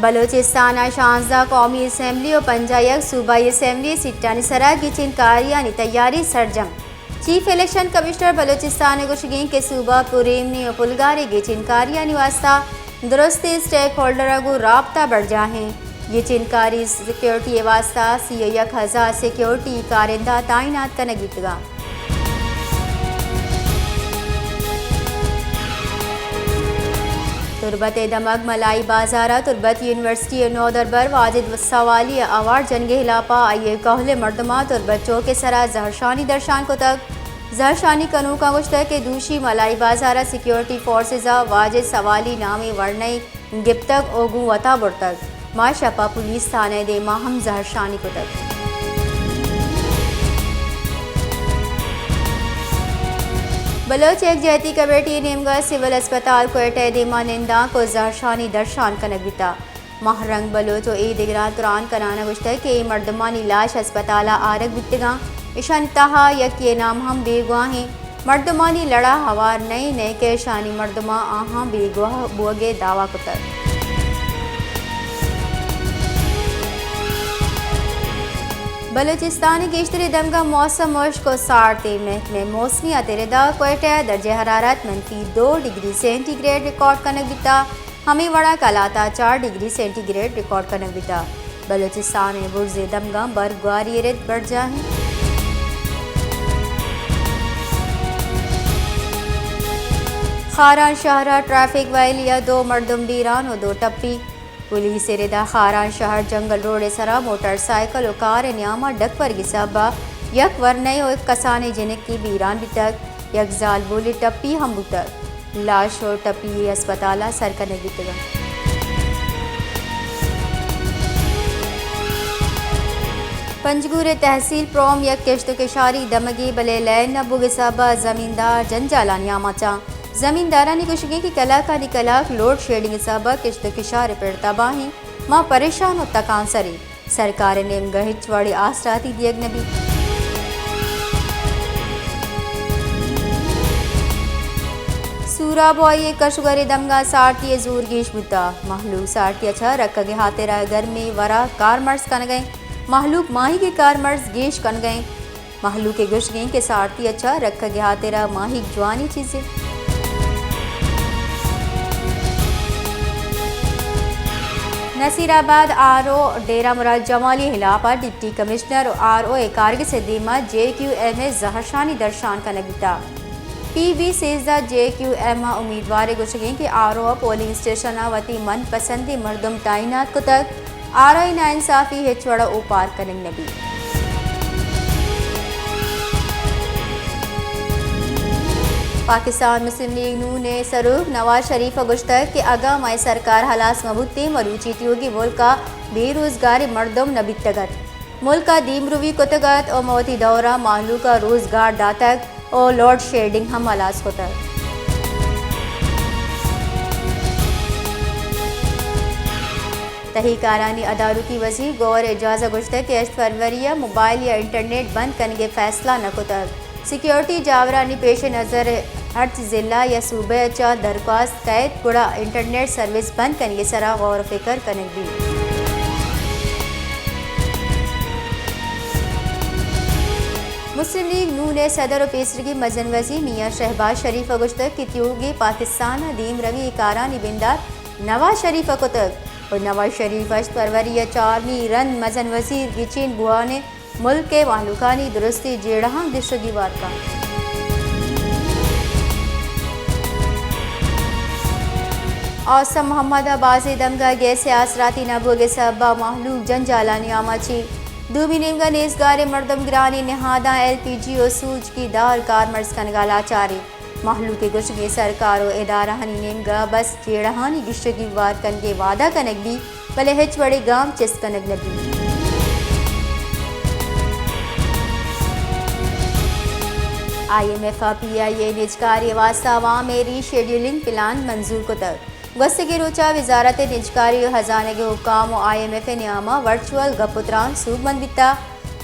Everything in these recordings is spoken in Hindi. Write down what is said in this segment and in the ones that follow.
बलोचिस्तान शांजा कौमी असम्बली और पंजा सूबाई असम्बली सिट्टानी सरा की चिनकारियानी तैयारी सरजम। चीफ इलेक्शन कमिश्नर बलोचिस्तान गुशगी के सूबा पुरेमनी और पुलगारी की चिनकारियानी वास्ता दुरुस्ती स्टेक होल्डर को राबता बढ़ जाए। ये चिनकारी सिक्योरिटी वास्ता 1000 सिक्योरिटी कारिंदा तैनात करने गितगा। तुरबत दमक मलाई बाजारा तुरबत यूनिवर्सिटी नौदरबर वाजिद सवाली अवार्ड जनगे हिलापा आइए कहले मर्दमा तुरबत चौके सरा जहरशानी दर्शान को तक जहरशानी कनू का गुश्त के दूषी मलाई बाजारा सिक्योरिटी फोर्सेज वाजिद सवाली नामी वर्णई गिप्तक ओगू वता बुरतक माशपा पुलिस थाने दे माहम जहरशानी को तक। बलोच एक जहती कमेटी नेमगा सिविल अस्पताल को एटे मानिंदा को जहरशानी दर्शान का नगीता महरंग बलोच और दिगरा कुरान कराना गुश्त के मर्दमानी लाश अस्पताल आरग बितगा ईशान तहा यक ये नाम हम बेगुआहें मर्दमानी लड़ा हवार नई नए के शानी मर्दमा आहा बेगुआ बुगे दावा कुतर। बलूचिस्तान की इश्तरी दम का मौसम मुश्क को 60 में मौसमी अतरदा कोयटा दर्ज हरारत -2 डिग्री सेंटीग्रेड रिकॉर्ड का नगीता हमें वड़ा कलाता 4 डिग्री सेंटीग्रेड रिकॉर्ड का नगीता। बलूचिस्तान में बुर्ज दमगा बर्फबारी रेत बढ़ जाए। खारान शहरा ट्रैफिक वायलिया 2 मर्दम बीरान और 2 टप्पी पुलिस रेदा खारान शहर जंगल रोड सरा मोटरसाइकिल और कार न्यामा डक पर गिसाबा यक वरनई और कसाने जिनक की बीरान भी तक यक जाल बोली टप्पी हम तक लाश और टप्पी अस्पताल सरकने भी तक। पंजगुरे तहसील प्रोम यक किश्त किशारी दमगी बले लैन नबू गिसाबा जमींदार जंजाला न्यामाचा जमींदारानी कुशगी की कलाकारी कलाक लोड शेडिंग सबक किश्त किशार पेड़ता बाही माँ परेशान और तकान सरी सरकार ने गहिचवाड़ी आसराती दियग नबी। सूरा बॉय कशुगरे दमगा साठिए जोर गेश बुता महलूक साठिया छ रख के हाथे रह घर में वरा कारमर्स कन गए महलूक माही के कारमर्स गेश कन गए महलूक के गुश गई के साठिया छ रख के हाथे रह माही जवानी चीजें। नसीराबाद आरओ डेरा मुराद जमाली हिलापा डिप्टी कमिश्नर और आरओ कारगिल से दीमा JQM जहरशानी दर्शान का नगीता PV सेजदा JQM उम्मीदवार गुशगी कि आरओ पोलिंग स्टेशन वती मन पसंदी मर्दम तैनात को तक आरओ नाइंसाफी हेचवड़ा उपार कनंग नबी। पाकिस्तान मुस्लिम लीग नू ने सरूख नवाज शरीफ गुश्तक के अगा माई सरकार हलास मबूती मरूची त्योगी मुल्क का बेरोजगारी मर्दम नबी तगत मुल्क का दीमरुवी कुतगत और मौती दौरा मालू का रोजगार दातक और लोड शेडिंग हम हलास कुतक। तहीकारानी अदारू की वजीर गौर एजाज गुश्तक के 8 फरवरी मोबाइल या इंटरनेट बंद करने के फैसला न कुतक सिक्योरिटी जावरानी पेश नज़र हर ज़िला या सूबे चा दरख्वास्त कैद गुड़ा इंटरनेट सर्विस बंद करने सरा गौर फिक्र कनक भी। मुस्लिम लीग नू ने सदर और पेशरगी मजन वजी मियाँ शहबाज शरीफ गुश्तक की त्योगी पाकिस्तान दीम रवी कारानी बिंदार नवाज शरीफ को तक और नवाज शरीफ 8 फरवरी 4 रन मजन वजीर गिचिन बुआ ने मुल्क के मालूकानी दुरुस्ती जेड़हा दिशगी वार का। औसम मोहम्मद अब्बासी दमगा गैसे आसराती नबोगे सबा महलूक जंजालानी आमाची दूबी नेमगा नेसगारे मर्दम गिरानी नहादा LPG और सूज की दार कारमर्स कनगालाचारी महलू के गुशगे सरकार और इदारानी नेमगा बस जेड़हानी दिशगी वार कन के वादा कनक भी भले हिच बड़े गांव चिस कनक नबी। IMF PIA निजकारी वास्ता अवाम रीशेड्यूलिंग प्लान मंजूर को तक गस्त के रोचा वजारत निजकारी और हजाने के हुकाम और IMF न्यामा वर्चुअल गपुत्रान सूबमंद बिता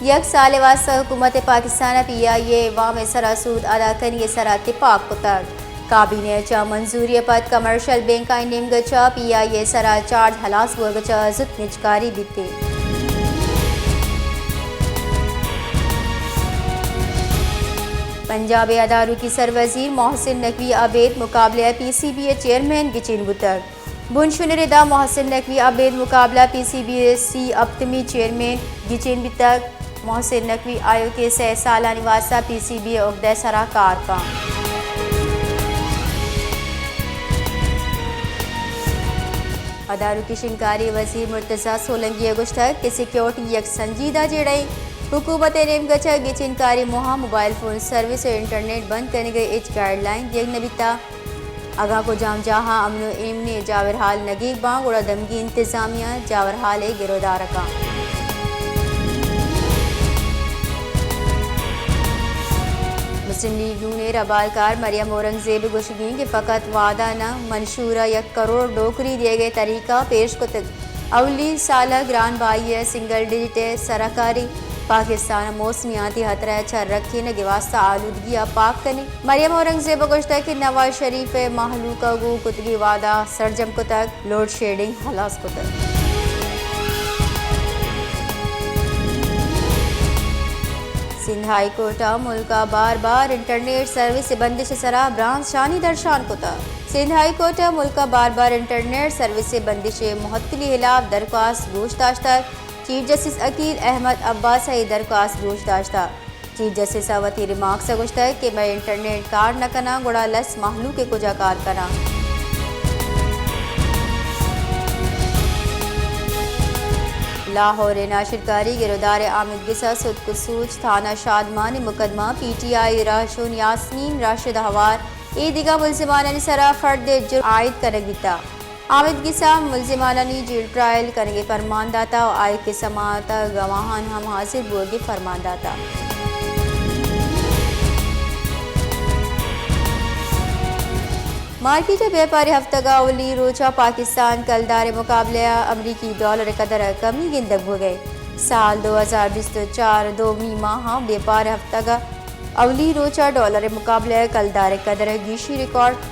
यक साल वास्ता हुकूमत पाकिस्तान PIA वाम सरा सूद अदा करने सरा इत्तेफाक को तक काबिनेच्या मंजूरी पद कमर्शियल बैंक नेमगच्या PIA सरा चार्ज हलास वर्गच्या जुत निचकारी बिते पंजाब अदारू की सरवजीर मोहसिन नकवी आबेद मुकाबले PCBA चेयरमैन गिचिन बुतर बुनशुनरिदा मोहसिन नकवी आबेद मुकाबला PCBA अब्तमी चेयरमैन गिचिन बितक मोहसिन नकवी आयोग के 6 साल निवासा PCBA उगदे सरा कार का अदारू की शिनकारी वजीर मुर्तज़ा सोलंकी अगुश्तक के सिक्योरिटी यक संजीदा जेड़ई हुकूमत नेमगचा गिचिनकारी मुहा मोबाइल फ़ोन सर्विस और इंटरनेट बंद करने गए एच गाइडलाइन दियग नबिता आगा को जाम जहाँ अमनो एमने जावर हाल नगीक बांग और दमगी इंतजामिया जावर हाल गिरोदार का मुस्लिम लीग नून रबालकार मरियम औरंगजेब गुशगी के फ़कत वादा न मंशूरा 1 करोड़ डोकरी दिए गए तरीका पेश को तक अवली साल ग्रान बाई सिंगल डिजिट सरकारी पाकिस्तान मौसमियाती खतरा छर रखी न गिवास्ता आलूदगी पाक कने मरियम औरंगजेब गुश्ता कि नवाज शरीफ महलूका गु कुतगी वादा सरजम को तक लोड शेडिंग हलास को तक सिंध हाई कोर्ट मुल्का बार बार इंटरनेट सर्विस बंदिश सरा ब्रांच शानी दर्शान को था सिंध हाई कोर्ट मुल्का बार बार इंटरनेट सर्विस बंदिश मुहत्तली खिलाफ दरख्वास्त गोश्ताश्ता चीफ जस्टिस अकील अहमद अब्बास दरख्वास्त गोश्ताश्ता चीफ जस्टिस अवती रिमार्क्स गुश्ता कि मैं इंटरनेट कार न कना गुड़ा लस महलू के कुजा कार करा लाहौर नाशिरकारी गिरदार आमिद गिसा सुदकुसूच थाना शादमान मुकदमा PTI राशुन यास्मीन राशिद हवार ईदिगा मुलजिमानी सरा फर्द जुर्म आयद करगिता आमिद गिसा मुलजिमानी जेल ट्रायल करेंगे फरमानदाता और आय के समात गवाहान हम हासिल बोगे फरमानदाता मार्केट व्यापारी हफ्तगा अवली रोजा पाकिस्तान कलदार मुकाबले अमरीकी डॉलर कदर कमी गिंदक हो गए साल 2024 दोमी माह व्यापार हफ्तगा अवली रोजा डॉलर मुकाबले कलदार कदर गीशी रिकॉर्ड